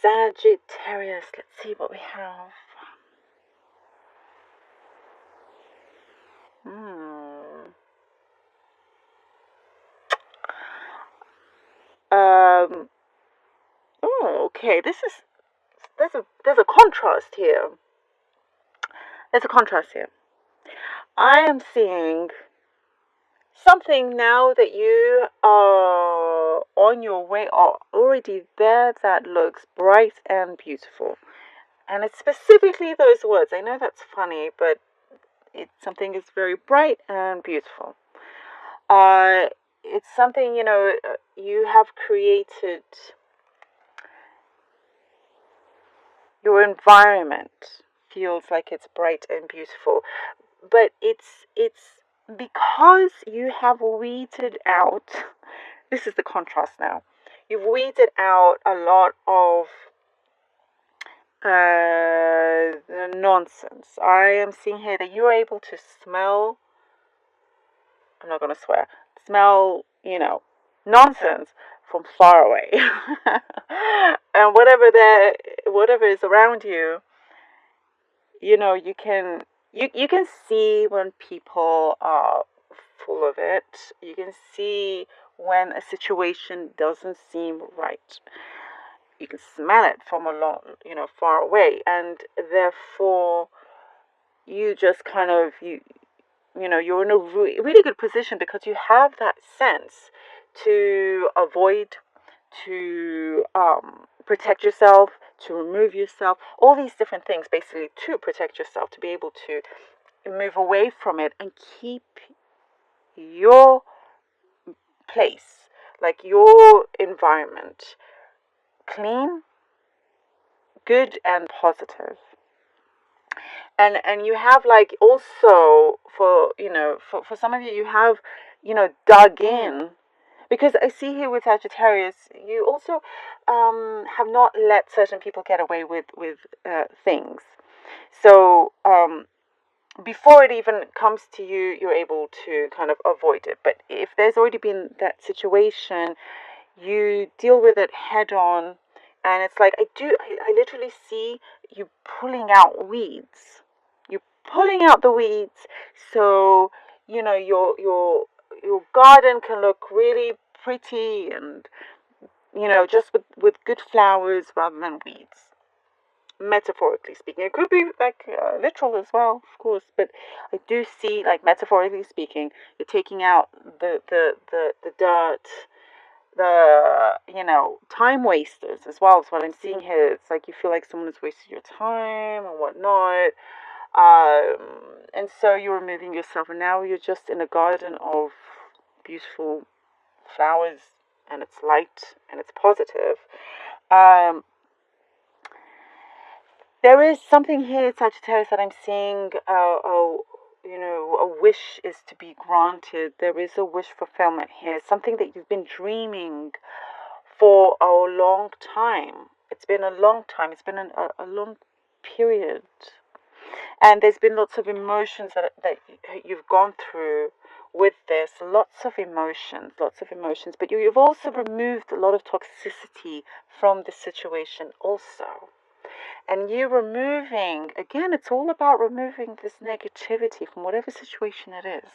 Sagittarius. Let's see what we have. Um. Oh, okay. There's a contrast here. There's a contrast here. I am seeing something now that you are on your way or already there that looks bright and beautiful. And it's specifically those words. I know that's funny, but something is very bright and beautiful. It's something, you have created your environment feels like it's bright and beautiful, but it's because you have weeded out. This is the contrast now. You've weeded out a lot of the nonsense. I am seeing here that you're able to smell. I'm not gonna swear. Smell, nonsense from far away, and whatever is around you, you can see when people are full of it. You can see when a situation doesn't seem right. You can smell it from a long, far away, and therefore you just kind of you're in a really good position because you have that sense to avoid, to protect yourself, to remove yourself, all these different things basically to protect yourself, to be able to move away from it and keep your place, like your environment, clean, good, and positive. And you have, like, also for some of you, you have dug in, because I see here with Sagittarius, you also have not let certain people get away with things. So before it even comes to you, you're able to kind of avoid it. But if there's already been that situation, you deal with it head on. And it's like, I literally see you pulling out weeds. You're pulling out the weeds, so your garden can look really pretty, and just with good flowers rather than weeds. Metaphorically speaking, it could be like literal as well, of course, but I do see, like, metaphorically speaking, you're taking out the dirt, the time wasters as well. As what I'm seeing here, it's like you feel like someone has wasted your time and whatnot, and so you're removing yourself, and now you're just in a garden of beautiful flowers, and it's light and it's positive. There is something here, Sagittarius, that I'm seeing. A wish is to be granted. There is a wish fulfillment here. Something that you've been dreaming for a long time. It's been a long time. It's been a long period. And there's been lots of emotions that you've gone through with this. Lots of emotions. But you've also removed a lot of toxicity from the situation also. And you removing, again, it's all about removing this negativity from whatever situation it is.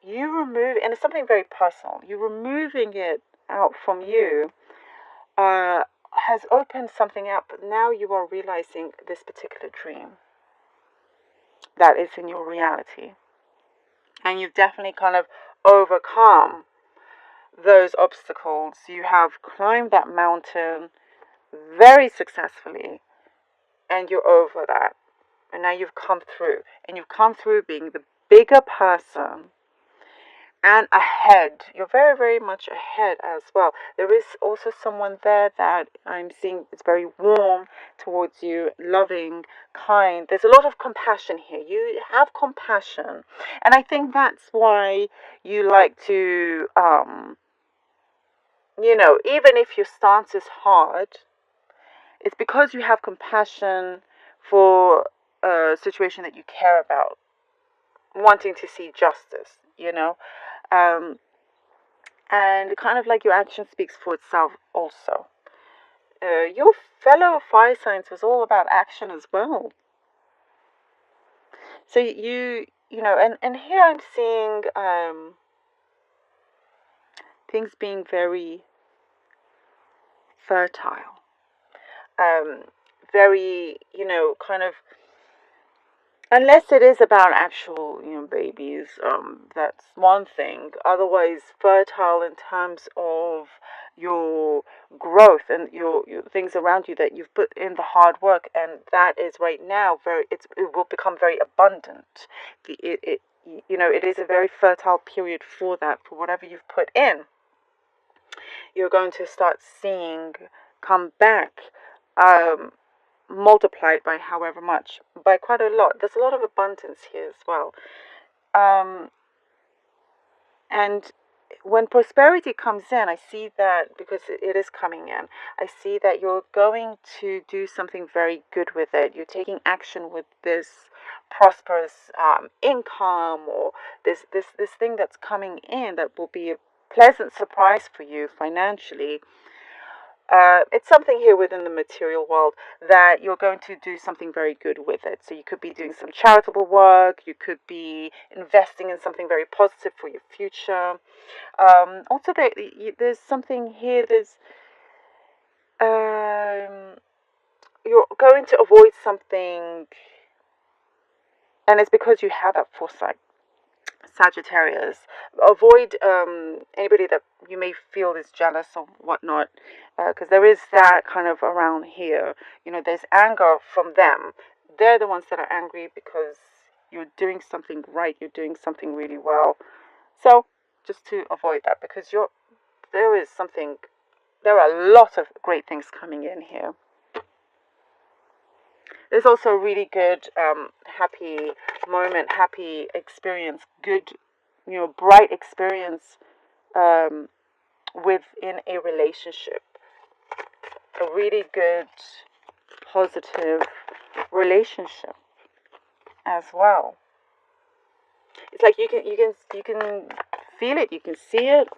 You remove, and it's something very personal, you removing it out from you has opened something up. But now you are realizing this particular dream that is in your reality. And you've definitely kind of overcome those obstacles. You have climbed that mountain very successfully, and you're over that, and now you've come through, and you've come through being the bigger person and ahead. You're very, very much ahead as well. There is also someone there that I'm seeing is very warm towards you, loving, kind. There's a lot of compassion here. You have compassion, and I think that's why you like to even if your stance is hard, it's because you have compassion for a situation that you care about, wanting to see justice, and kind of like your action speaks for itself also. your fellow fire signs was all about action as well. So and here I'm seeing things being very fertile, very, kind of, unless it is about actual, babies, that's one thing. Otherwise, fertile in terms of your growth and your things around you that you've put in the hard work, and that is right now it will become very abundant. It is a very fertile period for that, for whatever you've put in. You're going to start seeing come back. Multiplied by however much, by quite a lot. There's a lot of abundance here as well. And when prosperity comes in, I see that, because it is coming in, I see that you're going to do something very good with it. You're taking action with this prosperous income, or this thing that's coming in that will be a pleasant surprise for you financially. It's something here within the material world that you're going to do something very good with it. So you could be doing some charitable work. You could be investing in something very positive for your future. Also, there's something here. You're going to avoid something, and it's because you have that foresight. Sagittarius, avoid anybody that you may feel is jealous or whatnot, because there is that kind of around here. There's anger from them. They're the ones that are angry because you're doing something right. You're doing something really well. So just to avoid that, because there are a lot of great things coming in here. There's also a really good, happy moment, happy experience, good, bright experience within a relationship. A really good, positive relationship as well. It's like you can feel it, you can see it.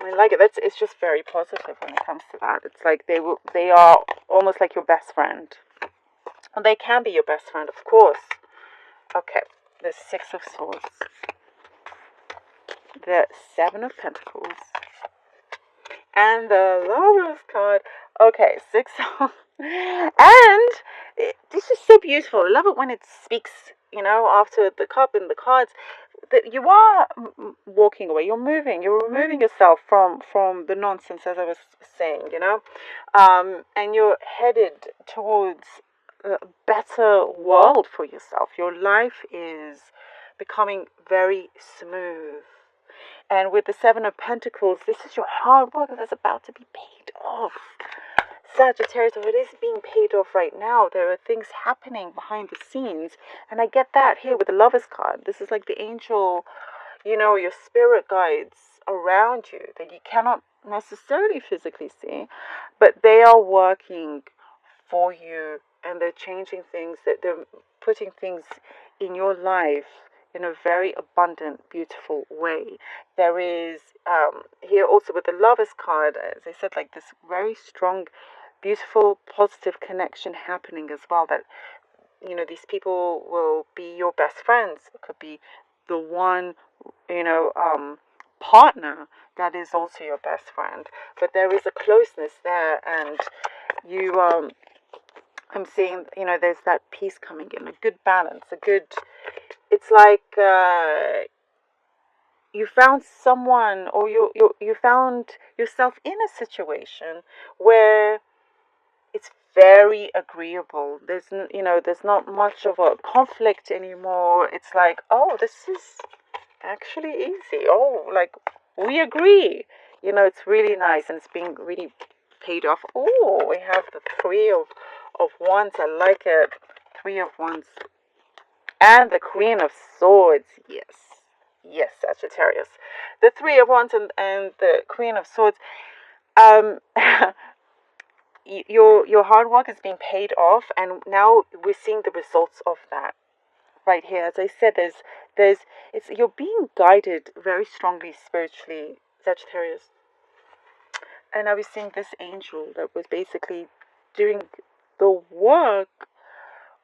I like it. It's just very positive when it comes to that. It's like they are almost like your best friend. And they can be your best friend, of course. Okay, the Six of Swords. The Seven of Pentacles. And the Lovers card. Okay, Six of... And this is so beautiful. I love it when it speaks, after the cup and the cards. That you are walking away, you're removing yourself from the nonsense, as I was saying, and you're headed towards a better world for yourself. Your life is becoming very smooth. And with the Seven of Pentacles, this is your hard work that's about to be paid off. Sagittarius, it is being paid off right now. There are things happening behind the scenes, and I get that here with the Lovers card. This is like the angel, your spirit guides around you that you cannot necessarily physically see, but they are working for you, and they're changing things, that they're putting things in your life in a very abundant, beautiful way. There is here also with the Lovers card, as I said, like this very strong, beautiful, positive connection happening as well, that these people will be your best friends. It could be the one partner that is also your best friend, but there is a closeness there, and you I'm seeing there's that peace coming in, a good balance, it's like you found someone, or you found yourself in a situation where it's very agreeable. There's not much of a conflict anymore. It's like, oh, this is actually easy. Oh, like, we agree. It's really nice, and it's being really paid off. Oh, we have the Three of Wands. I like it. Three of Wands. And the Queen of Swords. Yes, Sagittarius. The Three of Wands and the Queen of Swords. Your hard work is being paid off, and now we're seeing the results of that right here. As I said, you're being guided very strongly spiritually, Sagittarius. And I was seeing this angel that was basically doing the work,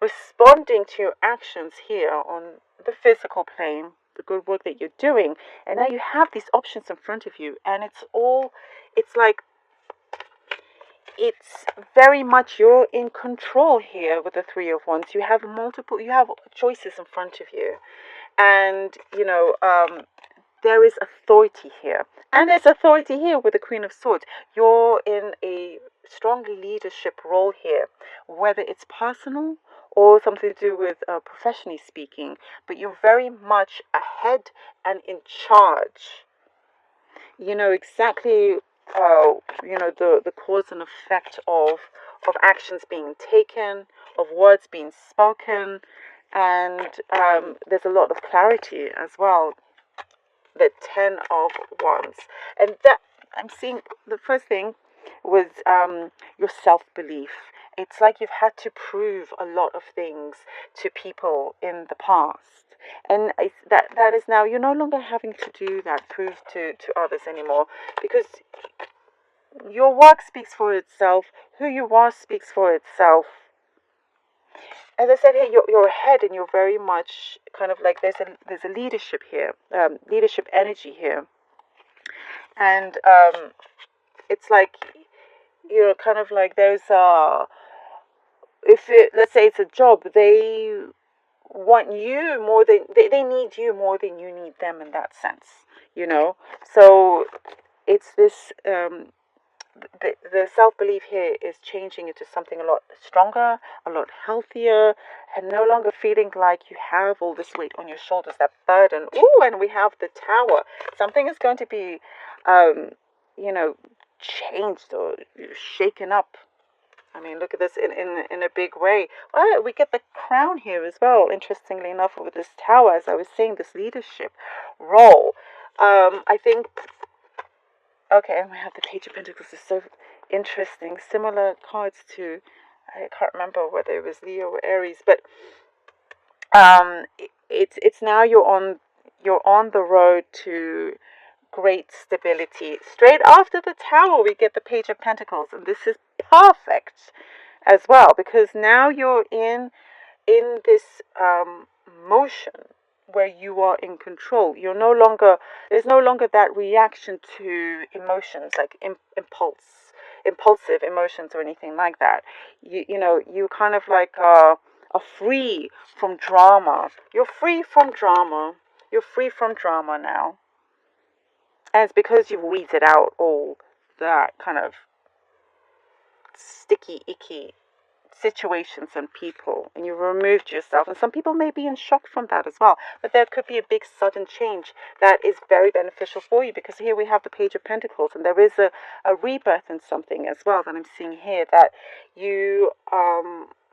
responding to your actions here on the physical plane, the good work that you're doing. And now you have these options in front of you, and it's like, it's very much you're in control here with the Three of Wands. You have choices in front of you. And, there is authority here. And there's authority here with the Queen of Swords. You're in a strong leadership role here, whether it's personal or something to do with professionally speaking, but you're very much ahead and in charge. You know exactly, the cause and effect of actions being taken, of words being spoken, and there's a lot of clarity as well. The Ten of Wands, and that I'm seeing the first thing was your self-belief. It's like you've had to prove a lot of things to people in the past, and that is now you're no longer having to do that, prove to others anymore, because your work speaks for itself. Who you are speaks for itself. As I said here, you're ahead, and you're very much kind of like there's a leadership here, leadership energy here, and it's like you're kind of like there's let's say it's a job, they want you more than they need you more than you need them in that sense, So it's this the self-belief here is changing into something a lot stronger, a lot healthier, and no longer feeling like you have all this weight on your shoulders, that burden. Ooh, and we have the Tower. Something is going to be, changed or shaken up. I mean, look at this in a big way. Well, we get the Crown here as well, interestingly enough, with this Tower, as I was saying, this leadership role. I think... Okay, and we have the Page of Pentacles. It's so interesting. Similar cards to, I can't remember whether it was Leo or Aries, but it's now you're on the road to great stability. Straight after the Tower, we get the Page of Pentacles, and this is perfect as well, because now you're in this motion where you are in control. There's no longer that reaction to emotions, like impulsive emotions or anything like that. You kind of like are free from drama. You're free from drama. You're free from drama now. And it's because you've weeded out all that kind of sticky, icky situations and people, and you've removed yourself. And some people may be in shock from that as well, but there could be a big sudden change that is very beneficial for you, because here we have the Page of Pentacles, and there is a rebirth in something as well that I'm seeing here, that you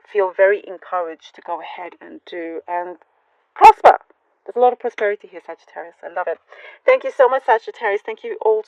feel very encouraged to go ahead and do and prosper. There's a lot of prosperity here, Sagittarius. I love it. Thank you so much, Sagittarius. Thank you all.